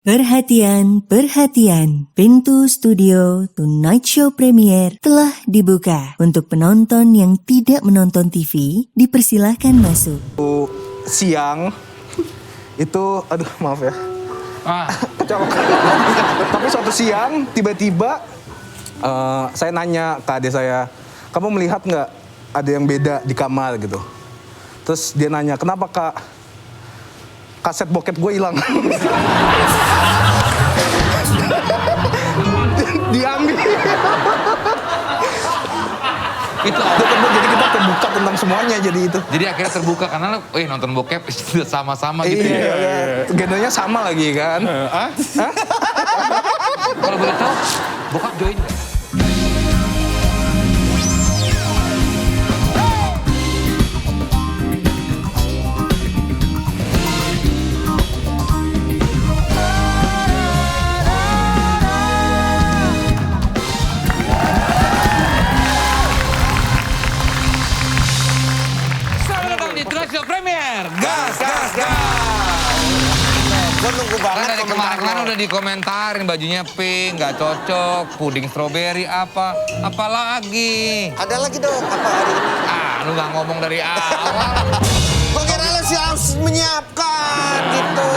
Perhatian, perhatian. Pintu studio Tonight Show Premier telah dibuka. Untuk penonton yang tidak menonton TV, dipersilahkan masuk. Siang itu, aduh maaf ya. Tapi suatu siang tiba-tiba saya nanya ke adik saya, kamu melihat nggak ada yang beda di kamar gitu? Terus dia nanya, kenapa kak? Kaset bokep gue hilang. Diambil. Itu Jadi kita terbuka tentang semuanya jadi itu. jadi akhirnya terbuka karena nonton bokep sama-sama gitu ya. Iya. Genrenya sama lagi kan. Kalau boleh tahu, bokap join nggak? Selamat datang di Tonight Show Premier. Gas. Gue nunggu banget Kan dari kemarin udah dikomentarin bajunya pink, nggak cocok, puding stroberi apa lagi? Ada lagi dong apa hari ini? Lu nggak ngomong dari awal. Kok kira lo sih harus menyiapkan gitu.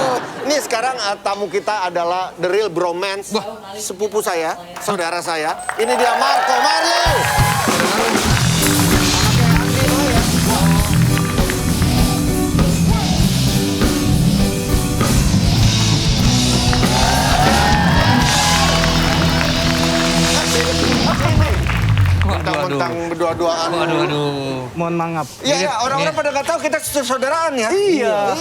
Ini sekarang tamu kita adalah The Real Bromance. Sepupu saya, saudara saya. Ini dia Marco Marlo. Mentang-mentang berdua-duaan. Waduh. Mohon maaf. Iya, orang-orang pada nggak tahu kita saudaraan ya. Iya.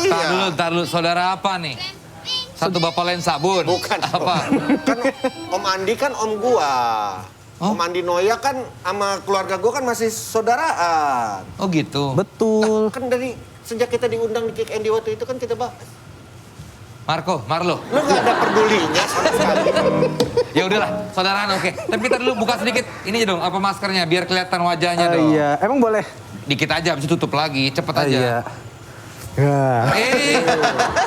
Tar dulu, saudara apa nih? Satu bapak lain sabun? Bukan. Apa? Kan Om Andi kan om gua. Om Andi Noya kan sama keluarga gua kan masih saudaraan. Oh gitu. Betul. Kan dari sejak kita diundang di Kick Andy waktu itu kan kita bahas. Marlo. Lu nggak ada pedulinya sama sekali. Ya udahlah, saudaraan oke. Tapi kita dulu buka sedikit ini dong, apa maskernya biar kelihatan wajahnya dong. Iya, emang boleh? Dikit aja, habis itu tutup lagi, cepet aja. Iya.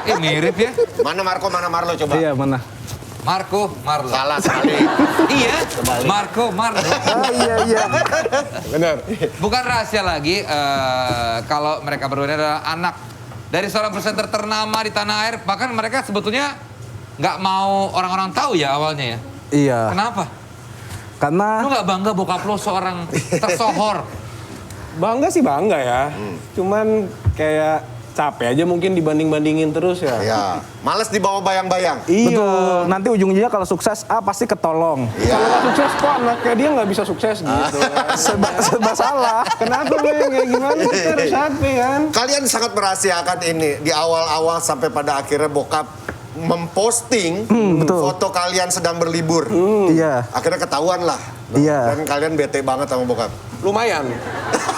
Ya. Mirip ya. Mana Marco, mana Marlo coba? Iya, mana? Marlo. Salah sekali. Iya, Marlo. Iya. Benar. Bukan rahasia lagi kalau mereka berdua ini adalah anak dari seorang presenter ternama di tanah air. Bahkan mereka sebetulnya nggak mau orang-orang tahu ya awalnya ya. Iya. Kenapa? Karena Lu nggak bangga bokap lo seorang tersohor? Bangga sih bangga ya. Cuman kayak capek aja mungkin dibanding-bandingin terus ya. Ya, males dibawa bayang-bayang. Iya. betul. Nanti ujung-ujungnya kalau sukses, pasti ketolong. Iya. Kalau nggak sukses kok anaknya dia nggak bisa sukses gitu. Serba salah. Kenapa gue kayak gimana kita harus happy kan? Kalian sangat merahasiakan ini di awal-awal sampai pada akhirnya bokap memposting betul. foto kalian sedang berlibur. Iya. Akhirnya ketahuan lah. Iya. Dan kalian bete banget sama bokap. Lumayan.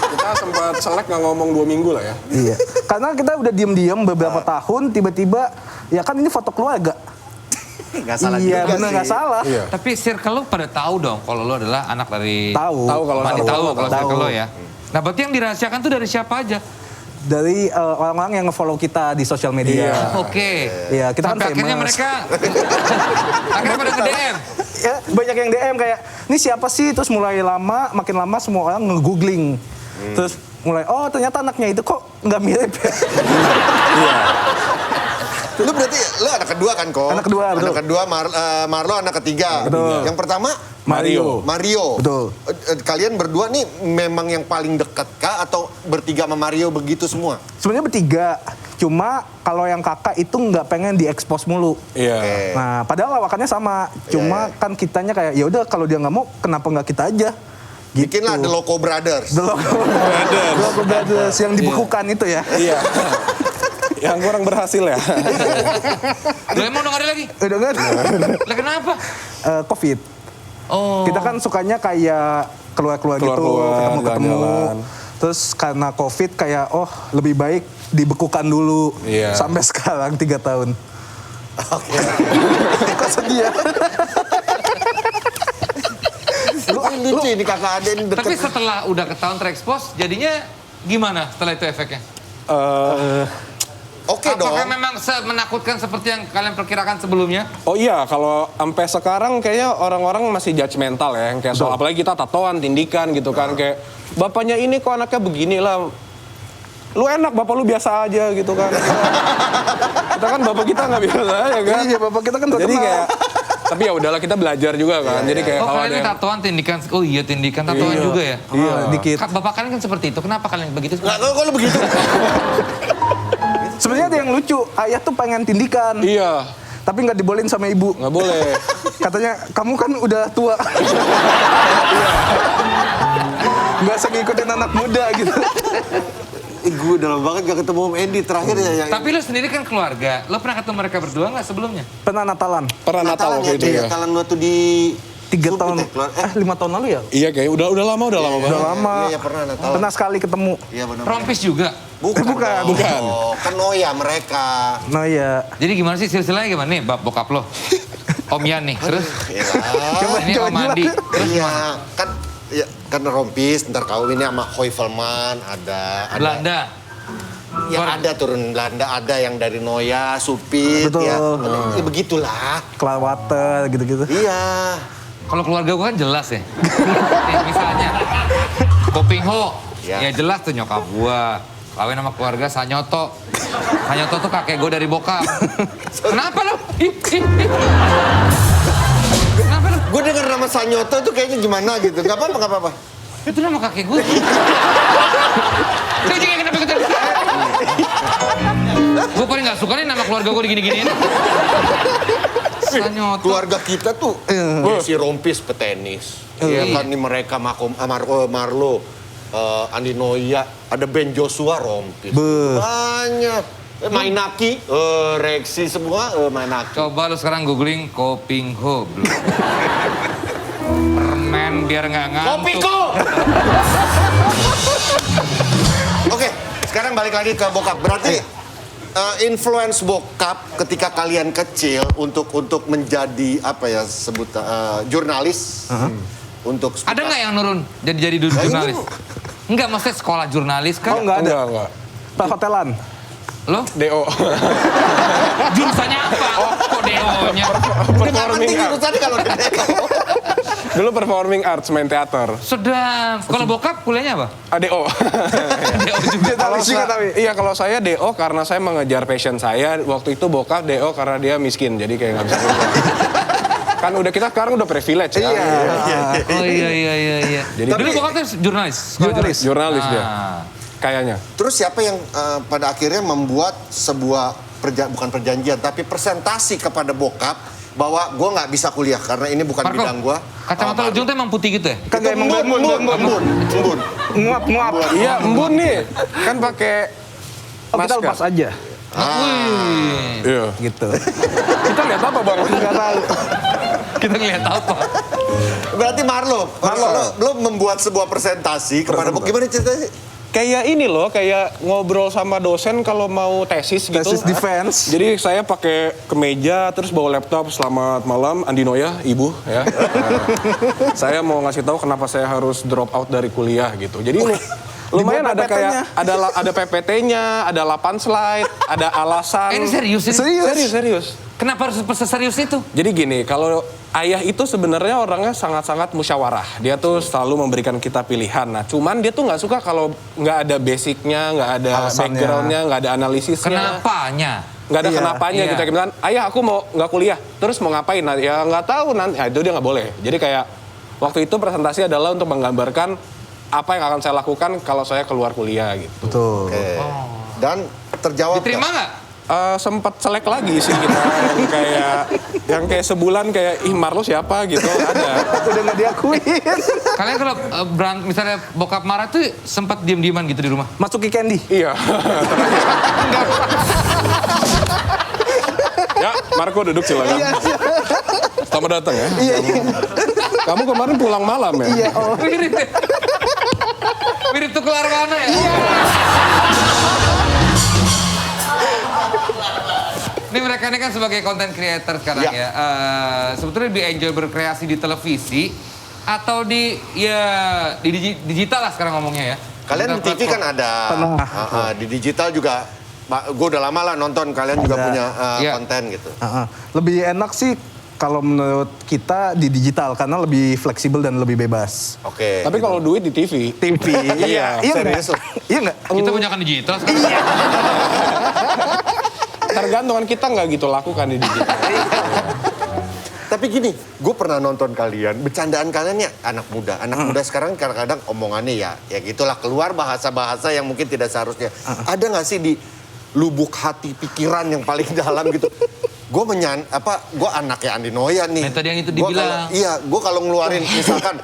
Kita sempat selek nggak ngomong 2 minggu lah ya. Iya. Karena kita udah diem-diem beberapa tahun, tiba-tiba, ya kan ini foto keluarga. Gak salah Iya, juga bener sih. nggak salah. Iya. Tapi circle lo pada tahu dong kalau lo adalah anak dari... Tahu. Tahu kalau Mandi tahu. tahu kalau Tahu. circle lo ya. Nah berarti yang dirahasiakan tuh dari siapa aja? Dari orang-orang yang nge-follow kita di sosial media. Oke. Iya, kita kan Sampai akhirnya famous. mereka... akhirnya pada ke DM. Ya, banyak yang DM kayak, ini siapa sih? Terus makin lama semua orang nge-googling. Terus mulai, oh ternyata anaknya itu kok nggak mirip ya? Lu berarti lu anak kedua kan, Ko? Anak kedua, betul. Anak kedua, Marlo anak ketiga. Betul. Yang pertama? Mario. Betul. Kalian berdua nih memang yang paling dekat kah atau bertiga sama Mario begitu semua? Sebenarnya bertiga, cuma kalau yang kakak itu nggak pengen diekspos mulu. Iya. Oke. Nah, padahal lawakannya sama, cuma Iya. kan kitanya kayak, ya udah kalau dia nggak mau, kenapa nggak kita aja? Gitu. Bikinlah The Loco Brothers. The Loco Brothers yang dibekukan itu ya. Iya. Yang kurang berhasil ya. Lo emang udah gak ada lagi? Udah nggak? Lah kenapa? Covid. Oh. Kita kan sukanya kayak keluar-keluar gitu, Keluar-keluar, ketemu-ketemu. jalan-jalan. Terus karena Covid kayak, oh lebih baik dibekukan dulu. Iya. Sampai sekarang 3 tahun. Oke. Kok sedih ya? Lucu ini kakak Ade ini deket. Tapi setelah udah ketahuan terekspos, jadinya gimana setelah itu efeknya? Oke dong. Apakah memang menakutkan seperti yang kalian perkirakan sebelumnya? Oh iya, kalau sampai sekarang kayaknya orang-orang masih judgmental ya, yang kayak soal apalagi kita tatoan, tindikan gitu kan, kayak bapaknya ini kok anaknya begini lah. Lu enak, bapak lu biasa aja gitu kan. Kita kan bapak kita nggak biasa aja kan. Iya, bapak kita kan Jadi terkenal. kayak, tapi ya udahlah kita belajar juga kan. Jadi kayak Oh kalau kalian ada ini yang- tatoan, tindikan. Oh iya tindikan, tatoan Iya. juga ya? Iya, dikit. Bapak kalian kan seperti itu, kenapa kalian begitu? Nggak, kok lu begitu? Sebenarnya ada yang lucu, ayah tuh pengen tindikan, Iya, tapi nggak dibolehin sama ibu. nggak boleh. Katanya, kamu kan udah tua. Nggak usah ngikutin anak muda gitu. Gue udah lama banget gak ketemu Om Edi terakhir ya. Yang Tapi lo sendiri kan keluarga, lo pernah ketemu mereka berdua nggak sebelumnya? Pernah Natalan, Pernah Natal waktu itu ya. Natalan waktu di 3 Supit tahun, ya, keluar- 5 tahun lalu ya? Iya kayak udah lama Udah banget. lama. Iya, pernah Natalan. Pernah sekali ketemu. Iya benar. Rompis juga. Bukan. Bukan. dong. Bukan. Oh, kan Noya mereka. Nah ya. Jadi gimana sih silsilahnya gimana nih bokap lo? Om Yan nih, terus Iya. ini Om Andi. Terus Iya, kan rompis, ntar kawinnya sama Hoifelman, ada Belanda. yang ada turun Belanda, ada yang dari Noya, Supit, Betul. ya begitulah. Klawater gitu-gitu. Iya. Kalau keluarga gue kan jelas ya. Nih, misalnya Kopingho, Ya. ya jelas tuh nyokap gua. Kawin sama keluarga Sanyoto. Sanyoto tuh kakek gue dari bokap. Kenapa lo? Kenapa lo? Gue dengar nama Sanyoto tuh kayaknya gimana gitu. Gak apa-apa, gak apa-apa. Itu nama kakek gue. Kenapa ikut? Gue paling gak suka nih nama keluarga gue digini-giniin. Sanyoto. Keluarga kita tuh si rompis petenis. Iya kan nih mereka Marlo, Andi Noya, ada Ben Joshua rompis. Beuh. Banyak. Mainaki, Rexi semua Mainaki. Coba lu sekarang googling Kopingho, bro. Permen biar nggak ngantuk. Kopiko! Oke, sekarang balik lagi ke bokap. Berarti influence bokap ketika kalian kecil untuk Uh-huh. menjadi apa ya jurnalis. Untuk Ada nggak yang nurun jadi jurnalis? Enggak, maksudnya sekolah jurnalis kan? Oh, nggak ada. Enggak. Perhotelan. Lo? DO. Jurusannya apa? Kok DO-nya? Performing art. jurusannya kalau di Dulu performing arts, main teater. Sedap. Kalau bokap kuliahnya apa? DO. DO juga. Jurnalis juga tapi. Iya, kalau saya DO karena saya mengejar passion saya. Waktu itu bokap DO karena dia miskin, jadi kayak nggak bisa kuliah. Kan udah kita sekarang udah privilege ya. Oh iya. Jadi Dulu bokap tuh jurnalis. jurnalis dia. Ah. Kayaknya. Terus siapa yang pada akhirnya membuat sebuah bukan perjanjian tapi presentasi kepada bokap bahwa gue nggak bisa kuliah karena ini bukan Marco, bidang gue. kacamata ujung tuh emang putih gitu ya? Kagak emang embun. nguap. Iya, embun nih. Kan pakai Oh, kita lepas aja. Wih. Iya. Gitu. Kita lihat apa, Bang? Nggak tahu. Kita ngeliat apa? Berarti Marlo belum membuat sebuah presentasi kepada bokap. Gimana ceritanya? Kayak ini loh, kayak ngobrol sama dosen kalau mau tesis gitu. Tesis defense. Jadi saya pakai kemeja, terus bawa laptop, selamat malam, Andi Noya, ibu ya. Nah, saya mau ngasih tahu kenapa saya harus drop out dari kuliah gitu. Jadi lumayan Dibuat ada kayak, PPT-nya. ada PPT-nya, ada 8 slide, ada alasan. Ini serius ini? Serius. Kenapa harus serius itu? Jadi gini, kalau ayah itu sebenarnya orangnya sangat-sangat musyawarah. Dia tuh selalu memberikan kita pilihan. Nah, cuman dia tuh nggak suka kalau nggak ada basicnya, nggak ada Alasannya. backgroundnya, nggak ada analisisnya. Kenapanya? Nggak ada Iya, kenapanya iya. gitu. Kayak misalkan, ayah aku mau nggak kuliah, terus mau ngapain? Nah, ya nggak tahu nanti. Nah, itu dia nggak boleh. Jadi kayak waktu itu presentasi adalah untuk menggambarkan apa yang akan saya lakukan kalau saya keluar kuliah gitu. Betul. Oke. Dan terjawab Diterima nggak? nggak? Sempat selek lagi sih kita yang kayak sebulan kayak Marlo siapa gitu ada. Udah nggak diakuin. Kalian kalau misalnya bokap marah tuh sempat diem-dieman gitu di rumah? Masuki candy. Iya. Ya, Marco duduk silakan. Selamat datang ya. Iya. Kamu kemarin pulang malam ya? Iya. Oh. Mirip ya? Mirip tukul Arwana ya? Ini mereka ini kan sebagai content creator sekarang ya. Sebetulnya lebih enjoy berkreasi di televisi atau di digital lah sekarang ngomongnya ya. Kalian di TV kan ada, di digital juga gue udah lama lah nonton, kalian juga Ada. punya Iya. konten gitu. Lebih enak sih kalau menurut kita di digital karena lebih fleksibel dan lebih bebas. Oke. Tapi kalau duit di TV. TV, iya serius nggak? loh. Iya nggak? Kita punya kan digital sekarang. Tergantung kan kita nggak gitu lakukan di digital. Tapi gini, gue pernah nonton kalian, bercandaan kalian ya anak muda. Anak muda sekarang kadang-kadang omongannya ya gitulah, keluar bahasa-bahasa yang mungkin tidak seharusnya. Ada nggak sih di lubuk hati pikiran yang paling dalam gitu? Gue gue anaknya Andi Noya nih. Metode yang itu Gua dibilang. gue kalau ngeluarin misalkan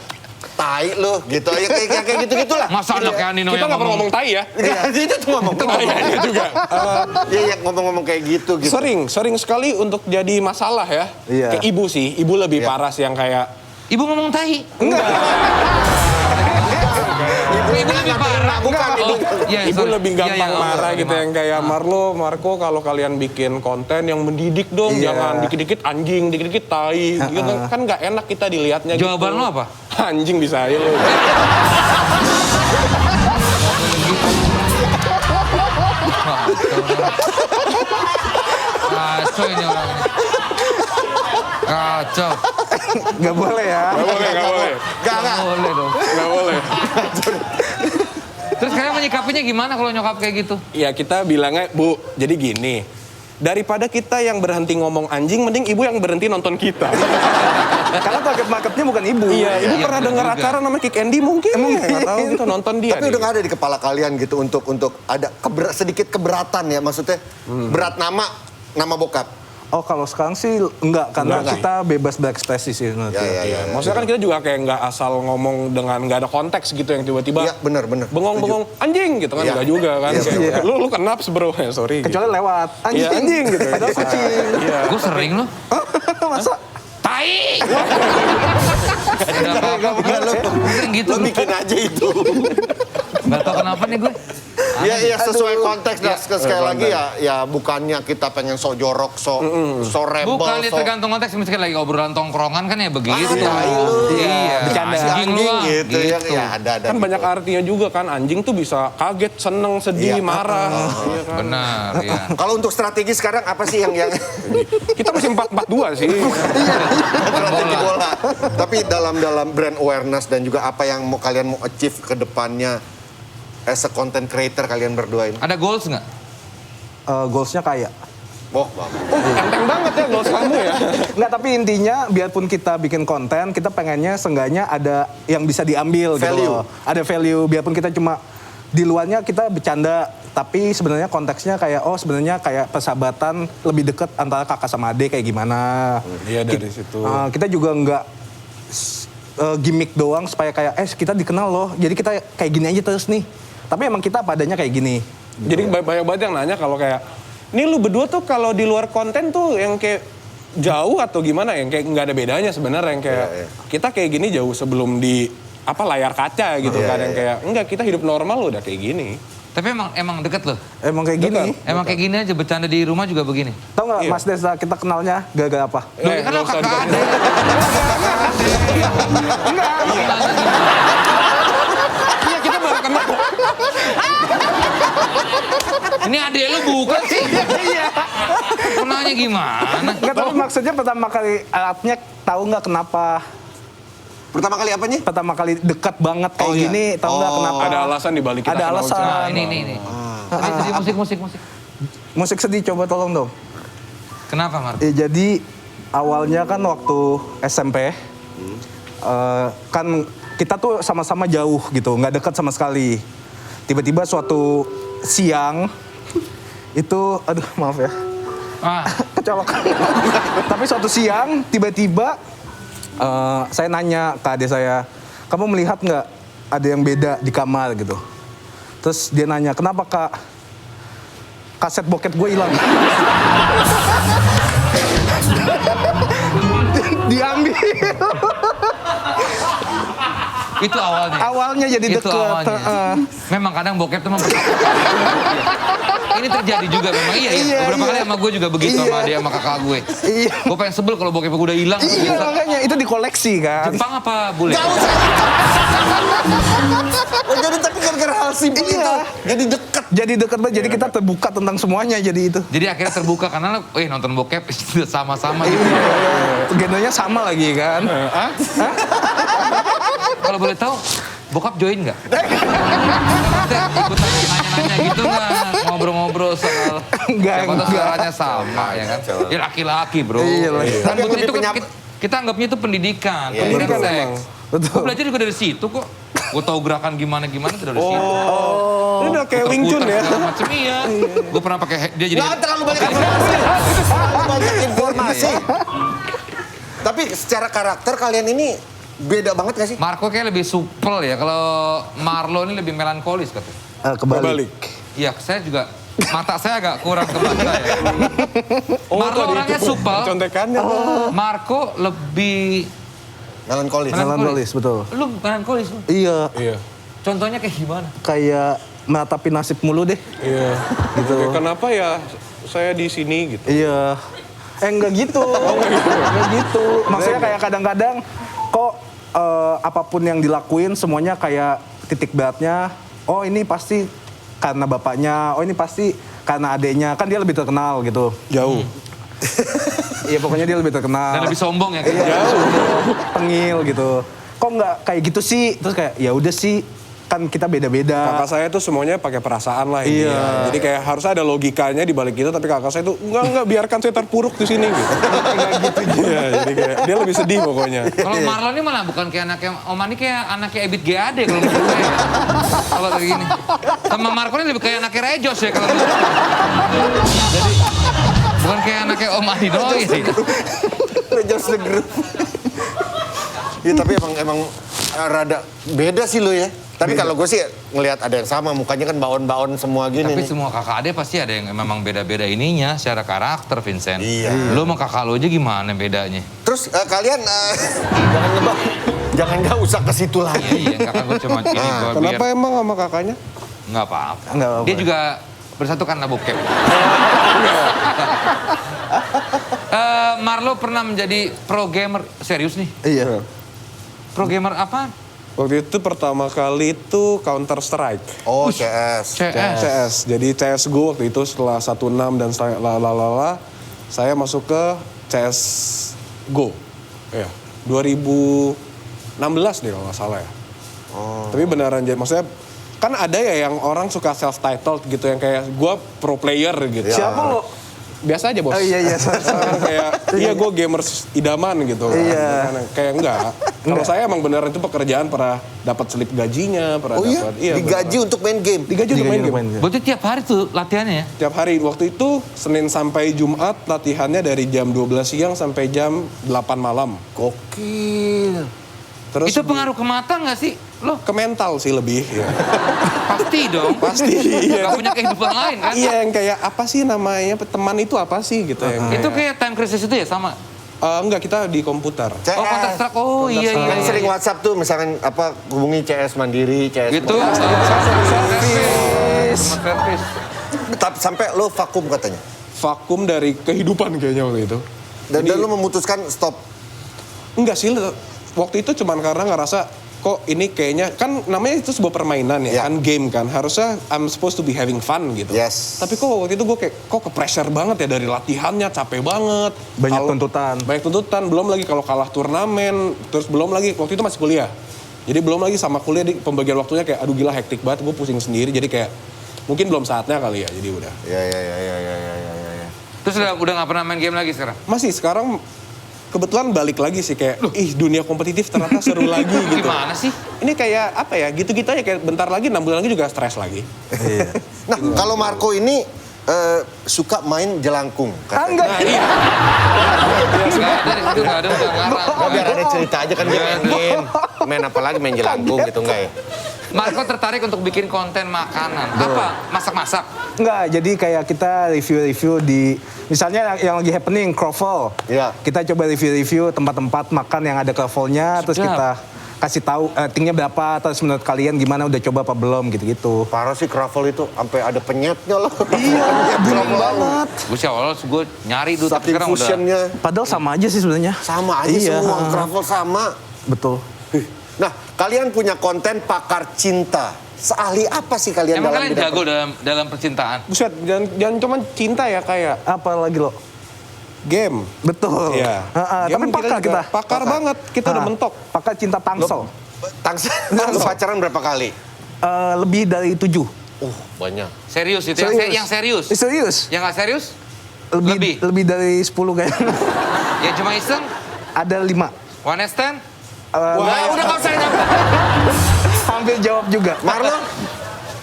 tai lo gitu, ya kayak gitu-gitulah. Masa anaknya Andi Noya Kita nggak pernah ngomong tai ya. Itu tuh ngomong. Iya juga. Iya, ngomong-ngomong kayak gitu. Sering sekali untuk jadi masalah ya. Iya. Ke ibu sih, ibu lebih Iya. parah sih yang kayak Ibu ngomong tai. Ibu lebih parah. Bukan, ibu. Iya, ibu sorry. lebih gampang Iya, marah sorry, gitu maaf. yang kayak Marco kalau kalian bikin konten yang mendidik dong, Iya. jangan dikit-dikit anjing, dikit-dikit tai, gitu kan nggak enak kita dilihatnya. Jawaban gitu. lo apa? Anjing bisa aja lo. Kacau ini orang ini. Kacau. Nggak boleh ya. Nggak boleh. Nggak boleh dong. Nggak boleh. Terus kalian menyikapinya gimana kalau nyokap kayak gitu? Ya kita bilangnya, Bu, jadi gini. Daripada kita yang berhenti ngomong anjing, mending ibu yang berhenti nonton kita. Karena target marketnya bukan ibu. Iya, ibu Iya, pernah bener dengar juga. acara namanya Kick Andy mungkin? Nggak tahu gitu, nonton dia. Tapi udah nggak ada di kepala kalian gitu untuk ada sedikit keberatan ya, maksudnya berat nama bokap. Oh kalau sekarang sih enggak, karena Enggak. kita bebas berekspresi sih menurut Ya, gue. ya, ya. Maksudnya kan kita juga kayak nggak asal ngomong dengan nggak ada konteks gitu yang tiba-tiba Iya, benar. bengong-bengong anjing gitu kan Iya. nggak juga kan. Iya, Kayak, betul. lu kenapa bro? Ya, sorry. Kecuali gitu. lewat anjing, Iya, anjing gitu. Padahal kucing. Iya. Gue sering loh. Masa? Tai! Udah apa-apa. Sering gitu. Lo bikin aja itu. Gak tau kenapa nih gue. Iya, sesuai konteks. Nah, sekali lagi ya bukannya kita pengen so jorok, so rebel, Bukan, ya so tergantung konteks. Misalkan lagi obrolan tongkrongan kan ya begitu. tai lu. Iya. Bercanda. si Anjing lu anjing ah. gitu, ya ada Kan gitu. banyak artinya juga kan, anjing tuh bisa kaget, seneng, sedih, Iya. marah. Iya kan? Benar, iya. Kalau untuk strategi sekarang apa sih yang Kita masih 4-4-2 sih. strategi bola? Tapi dalam brand awareness dan juga apa yang kalian mau achieve ke depannya as a content creator kalian berdua ini. Ada goals nggak? Goalsnya kaya. Oh, bagus. Enteng banget ya goals kamu ya. Enggak, tapi intinya biarpun kita bikin konten, kita pengennya seenggaknya ada yang bisa diambil gitu Value. loh. Ada value, biarpun kita cuma di luarnya kita bercanda, tapi sebenarnya konteksnya kayak sebenarnya kayak persahabatan lebih dekat antara kakak sama adik kayak gimana. Iya, dari situ. Kita juga nggak gimmick doang supaya kayak kita dikenal loh. Jadi kita kayak gini aja terus nih. Tapi emang kita apa adanya kayak gini. Jadi banyak banget yang nanya kalau kayak, nih lu berdua tuh kalau di luar konten tuh yang kayak jauh atau gimana, yang kayak nggak ada bedanya sebenarnya, yang kayak kita kayak gini jauh sebelum di layar kaca gitu kan, yang kayak enggak, kita hidup normal udah kayak gini. Tapi emang deket loh. Emang kayak gini. Emang kayak gini aja, bercanda di rumah juga begini. Tahu nggak Iya. Mas Desa kita kenalnya gara-gara apa? Loh, kan lo nggak usah kakak dibahas. Iya, kita baru kenal. Ini adek lu bukan sih? Iya. Kenanya gimana? Enggak, tapi maksudnya pertama kali upnya tahu nggak kenapa? Pertama kali apanya? Pertama kali dekat banget kayak Oh, iya. gini, tahu nggak kenapa? Ada alasan dibalik kita Ada kenal alasan. siapa. Nah, ini. Sedih, musik. Musik sedih, coba tolong dong. Kenapa, Mar? Jadi awalnya kan waktu SMP, kan kita tuh sama-sama jauh gitu, nggak dekat sama sekali. Tiba-tiba suatu siang, itu, aduh maaf ya, Ah, kecolok. Tapi suatu siang, tiba-tiba saya nanya ke adik saya, kamu melihat nggak ada yang beda di kamar gitu? Terus dia nanya, kenapa kak? Kaset bokep gue hilang. Diambil. itu awalnya. Awalnya jadi Itu deket. awalnya. Memang kadang bokep tuh memperkosa. Ini terjadi juga memang iya. Beberapa kali sama gue juga begitu sama dia sama kakak gue. Iya. Gue pengen sebel kalau bokep gue udah hilang. Iya makanya itu dikoleksi kan. Jepang apa bule? Gak usah. Oh, jadi tapi gara-gara hal simpel itu jadi deket. Jadi dekat banget, jadi kita terbuka tentang semuanya jadi itu. Jadi akhirnya terbuka karena nonton bokep sama-sama gitu. Genrenya sama lagi kan. Kalau boleh tahu, bokap join nggak? Maksudnya ikutan nanya-nanya gitu nggak? Ngobrol-ngobrol soal Enggak, siapa tahu enggak. suaranya sama ya kan? Ya laki-laki bro. Iya, laki. Dan Tapi butuh lebih itu kan penyap- kita anggapnya itu pendidikan, Iya, pendidikan pendidikan seks. emang. Betul. Gue belajar juga dari situ kok. Gue tahu gerakan gimana-gimana itu dari situ. Ini udah kayak Wing Chun ya. Segala macem iya. Gue pernah pakai dia jadi. Nggak terlalu banyak informasi. Terlalu banyak informasi. Tapi secara karakter kalian ini beda banget gak sih? Marco kayak lebih supel ya. Kalau Marlo ini lebih melankolis katanya. Kebalik. Iya, saya juga mata saya agak kurang kebaca ya. Marlo tadi orangnya itu supel. Contekannya. Marco lebih Melankolis. Melankolis, betul. Lu melankolis lu. Iya, Iya. Contohnya kayak gimana? kayak meratapi nasib mulu deh. Iya. Gitu. Ya, kenapa ya saya di sini gitu? Iya. Enggak gitu. Enggak gitu. Maksudnya kayak kadang-kadang kok apapun yang dilakuin semuanya kayak titik beratnya. Oh ini pasti karena bapaknya. Oh ini pasti karena adeknya. Kan dia lebih terkenal gitu. Jauh. Iya pokoknya dia lebih terkenal. Dan lebih sombong ya kan? Iya, tengil gitu. Kok nggak kayak gitu sih? Terus kayak ya udah sih, kan kita beda-beda. Kakak saya tuh semuanya pakai perasaan lah Iya. intinya. Jadi kayak harus ada logikanya di balik itu, tapi kakak saya tuh enggak biarkan saya terpuruk di sini gitu. Kayak gitu. Iya, jadi kayak dia lebih sedih pokoknya. Kalau Marlon ini malah bukan kayak anaknya Om Ani, kayak anaknya Ebit GAD kalau menurut saya. Kalau kayak gini. Sama Marco ini lebih kayak anaknya Rejos ya kalau menurut saya. Jadi bukan kayak anaknya Om Ani doang sih. Rangers the Group. Ya tapi emang rada beda sih lo ya. Tapi kalau gue sih ngelihat ada yang sama, mukanya kan baon-baon semua gini Tapi nih. semua kakak ade pasti ada yang memang beda-beda ininya secara karakter, Vincent. Iya. Lu sama kakak lu aja gimana bedanya? Terus kalian jangan ngebak, jangan nggak usah ke situ lagi. Iya, enggak kan gue cuma ini gua biar Kenapa emang sama kakaknya? enggak apa-apa. Nggak apa-apa. Dia juga bersatu karena bokep. Marlo pernah menjadi pro gamer, serius nih? Iya. Pro gamer apa? Waktu itu pertama kali itu Counter Strike. Oh CS. CS. Jadi CSGO waktu itu setelah 1.6 dan saya masuk ke CSGO. Ya, 2016 deh kalau nggak salah ya. Tapi beneran jadi maksudnya kan ada ya yang orang suka self-titled gitu yang kayak gue pro player gitu. Siapa lo? Biasa aja bos. Oh iya iya. Kayak iya gue gamers idaman gitu. Iya. Kayak enggak. Kalau saya emang beneran itu pekerjaan pernah dapat slip gajinya, pernah Oh iya? dapat. Iya. Digaji beneran. untuk main game. Digaji untuk main game. Berarti tiap hari tuh latihannya ya? Tiap hari. Waktu itu Senin sampai Jumat latihannya dari jam 12 siang sampai jam 8 malam. Gokil. Terus Itu pengaruh ke mata nggak sih? Lo ke mental sih lebih. Ya. pasti dong. Pasti. Iya. Gak punya kehidupan lain kan? Iya yang kayak apa sih namanya teman itu apa sih gitu yang Itu kayak time crisis itu ya sama? enggak kita di komputer. CS. Oh Counter Strike, oh iya iya. Kan iya. sering WhatsApp tuh misalkan apa hubungi CS Mandiri, CS Gitu. Service. Tapi sampai lo vakum katanya. Vakum dari kehidupan kayaknya waktu itu. Dan lo memutuskan stop. Enggak sih, waktu itu cuman karena ngerasa kok ini kayaknya, kan namanya itu sebuah permainan ya, Ya. kan game kan. Harusnya I'm supposed to be having fun gitu. Yes. Tapi kok waktu itu gue kayak, kok ke-pressure banget ya dari latihannya, capek banget. Banyak Kalau- tuntutan. Banyak tuntutan, belum lagi kalau kalah turnamen, terus belum lagi, waktu itu masih kuliah. Jadi belum lagi sama kuliah, di pembagian waktunya kayak, aduh gila hektik banget, gue pusing sendiri. Jadi kayak, mungkin belum saatnya kali ya, jadi udah. Ya. Terus udah nggak pernah main game lagi sekarang? Masih sekarang kebetulan balik lagi sih kayak, ih dunia kompetitif ternyata seru lagi gitu. Gimana sih? Ini kayak apa ya, gitu-gitu aja kayak bentar lagi, 6 bulan lagi juga stres lagi. Nah kalau Marco ini suka main jelangkung. Ah, enggak. Nah iya, Nggak ada di situ, nggak ada, udah ngarang. Oh, biar ada cerita aja kan dia main game. Main apa lagi main jelangkung gitu enggak ya? Marco tertarik untuk bikin konten makanan. Apa? Masak-masak? Enggak, jadi kayak kita review-review di, misalnya yang lagi happening, Kroffel. Iya. Kita coba review-review tempat-tempat makan yang ada krovelnya, terus Sedap. kita kasih tahu ratingnya berapa, terus menurut kalian gimana, udah coba apa belum gitu-gitu. Parah sih Kravel itu, sampai ada penyetnya loh. Iya, booming banget. Gue sih awal gue nyari dulu, tapi Saking sekarang udah. fusionnya. Padahal sama aja sih sebenarnya. Sama aja Iya, semua, Kravel sama. Betul. Nah, kalian punya konten pakar cinta. Seahli apa sih kalian Emang dalam kalian bidang jago dalam percintaan? Buset, jangan cuma cinta ya kayak Apa lagi lo? game. Betul. Iya. Tapi Game pakar juga kita. Pakar banget, kita udah mentok. Pakar cinta tangsel. Lu pacaran berapa kali? Lebih dari 7. Banyak. Serius itu? Yang serius? Serius? Yang nggak serius? Lebih dari 10 kayaknya. Yang cuma iseng? Ada 5. One night stand? Wah, udah gak usah jawab. Hampir jawab juga. Marlon,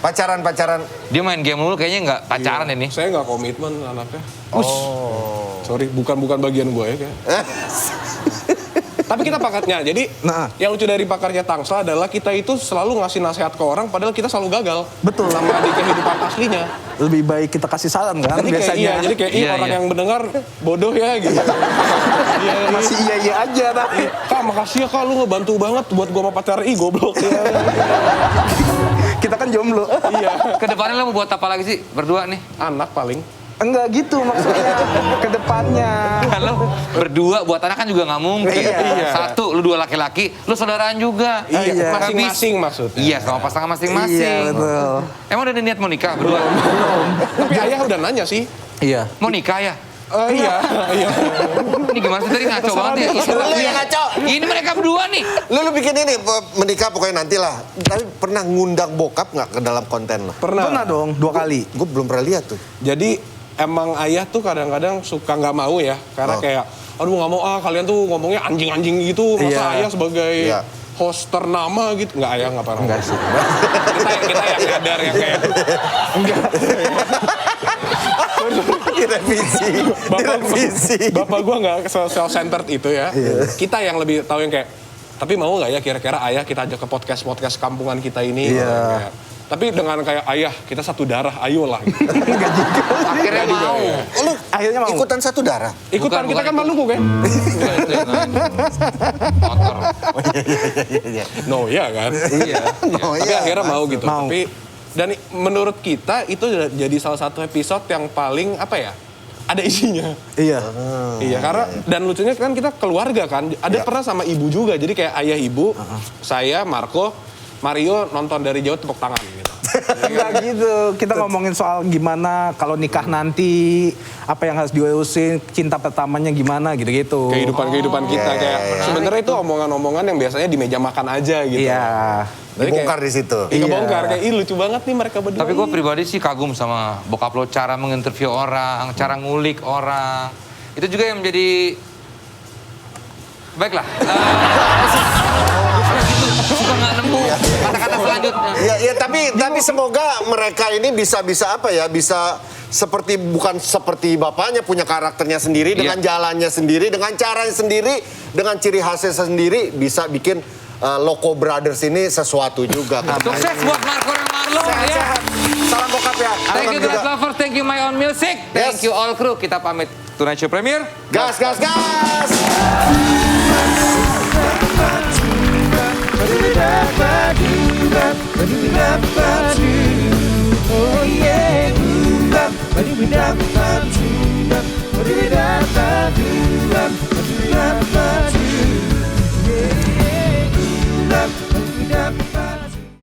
pacaran. Dia main game dulu kayaknya nggak pacaran ini. Saya nggak komitmen anaknya. Sorry, bukan bagian gue ya kayak. Tapi kita pakatnya, jadi yang lucu dari pakarnya Tangsel adalah kita itu selalu ngasih nasihat ke orang padahal kita selalu gagal. Betul. Sama di kehidupan aslinya. Lebih baik kita kasih saran kan biasanya. Jadi kayak Iya, orang iya. yang mendengar bodoh ya gitu. Iya, Masih iya aja tapi. Kak, makasih ya Kak, lu ngebantu banget buat gua sama pacar goblok ya. Kita kan jomblo. Iya. Kedepannya lo mau buat apa lagi sih berdua nih? Anak paling. Enggak gitu maksudnya. Kedepannya. Kalau berdua buat anak kan juga nggak mungkin. Iya. Satu, lu 2 laki-laki, lu saudaraan juga. Iya. Masing-masing maksudnya. Iya, sama pasangan masing-masing. Iya betul. Emang udah ada niat mau nikah berdua? Tapi ayah udah nanya sih. Iya. Mau nikah ya? Iya. Ini gimana sih tadi ngaco banget ya? Lu yang ngaco. Ini mereka berdua nih. Lu bikin ini, menikah pokoknya nantilah. Tapi pernah ngundang bokap nggak ke dalam konten lo? Pernah dong 2 kali. Gue belum pernah lihat tuh. Jadi emang ayah tuh kadang-kadang suka nggak mau ya. Karena kayak, aduh nggak mau kalian tuh ngomongnya anjing-anjing gitu. Masa Iya. ayah sebagai Iya. host ternama gitu. Nggak, ayah nggak pernah. Enggak sih. Kita yang sadar yang kayak, Direvisi. bapak gua nggak self-centered itu ya. Kita yang lebih tahu yang kayak, tapi mau nggak ya kira-kira ayah kita ajak ke podcast kampungan kita ini? Iya. Kayak, tapi dengan kayak ayah, kita satu darah, ayolah. Gitu. Akhirnya mau. Oh, lu Akhirnya mau. ikutan satu darah? Ikutan, kita kan bukan Maluku kan? Bukan itu yang lain. Motor. No, ya kan? Iya. Oh, Tapi iya. akhirnya mau gitu. Mau. Tapi dan menurut kita itu jadi salah satu episode yang paling apa ya? Ada isinya. Iya. Iya, karena dan lucunya kan kita keluarga kan. Ada pernah sama ibu juga. Jadi kayak ayah ibu, saya, Marco, Mario nonton dari jauh tepuk tangan gitu. Enggak gitu. Kita ngomongin soal gimana kalau nikah nanti, apa yang harus diurusin, cinta pertamanya gimana gitu-gitu. Kehidupan kita kayak iya. sebenarnya itu omongan-omongan yang biasanya di meja makan aja gitu. Iya. Jadi Dibongkar di situ. Iya, bongkar kayak ih lucu banget nih mereka berdua. Tapi gue pribadi sih kagum sama bokap lo, cara menginterview orang, cara ngulik orang. Itu juga yang menjadi... Baiklah. Suka nggak nemu kata-kata selanjutnya. Iya, tapi semoga mereka ini bisa apa ya, bisa bukan seperti bapaknya, punya karakternya sendiri, dengan jalannya sendiri, dengan caranya sendiri, dengan ciri khasnya sendiri, bisa bikin Loco Brothers ini sesuatu juga. Sukses buat Marco dan Marlo ya. Salam bokap ya. Thank you Salam Drat Lovers, thank you My Own Music, thank Yes. you all crew. Kita pamit. Tonight Show Premier. Gas, gas, gas! Ba-do-da-ba-do-da, ba-do-da-ba-do.